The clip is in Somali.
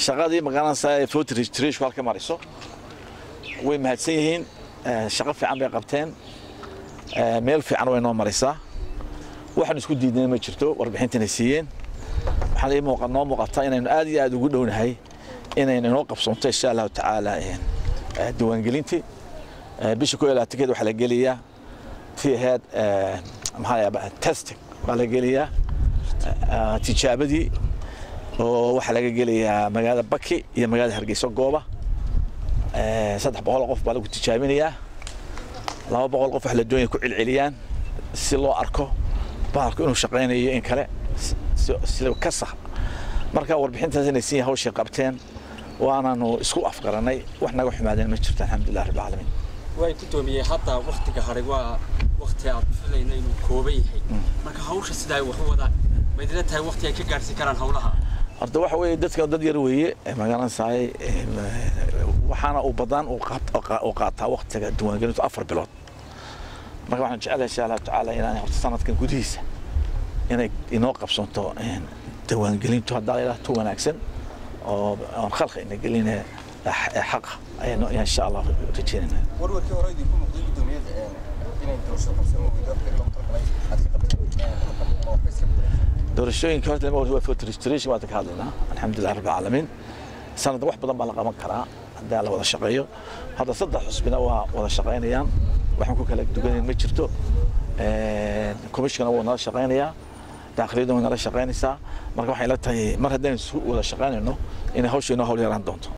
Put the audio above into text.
shaqadii magaranaysaa voter registration halka mariso way mahadsan yihiin shaqo fiican bay qabteen meel fiican way noo maraysaa waxaan isku diidnay ma jirto warbixintan siiyeen waxaan ay muuqataa inaynu aad iyo aad ugu dhownahay inaynu noo qabsoonto insha Allah taala diiwaangelintii bisha 12 waxa la geliyaa fiiheed maxaa testing baa la geliyaa tijaabadii oo waxa laga geliyaa magaalada Baki iyo magaalada Hargeysa gooba 300 qof baa lagu tijaabinayaa 200 qof wax la doonay ku cilciliyaan si loo arko baalku inuu shaqeynayo in kale si ka sax marka warbixintaas inay si hawsha qabteen waanaanu isku afgaranay wax naga xumaadeen ma jirto alxamdulillah rabbil caalamiin way ku doomiyay hadda waqtiga hore waa waqti aad filaynay inuu kooban yahay marka hawsha sidaa wax wada maydina tahay waqti ay ka gaarsi karaan hawlaha horta waxa weeye dadka dad yar weeye magaranaysaa waxaana u badan oo qaataa waqtiga diiwaangelintu 4 bilood marka waxaan jecelahay insha Allah taala inaan horta sanadkan gudihiisa inay inoo qabsanto diiwaangelintu hadda ilaa wanaagsan oo khalqi in gelinay xaq aynu insha Allah rajeenayna warwarkii hore idin ku muuqday gudoomiyada inay doorasho qabsano doorashooyinka horta lama waa voter registration waa ka hadlaynaa alxamdulillah rabbil caalamiin sanad wax badan baa la qaban karaa haddii la wada shaqeeyo hadda 3 xusbina waa wada shaqeynayaan waxaan ku kala duwaneen ma jirto commissioner waa nala shaqeynayaa daaqlidu waa nala shaqeynaysaa marka waxay la tahay mar haddaan wada shaqeynayno in hawsha inoo hawl yaraan doonto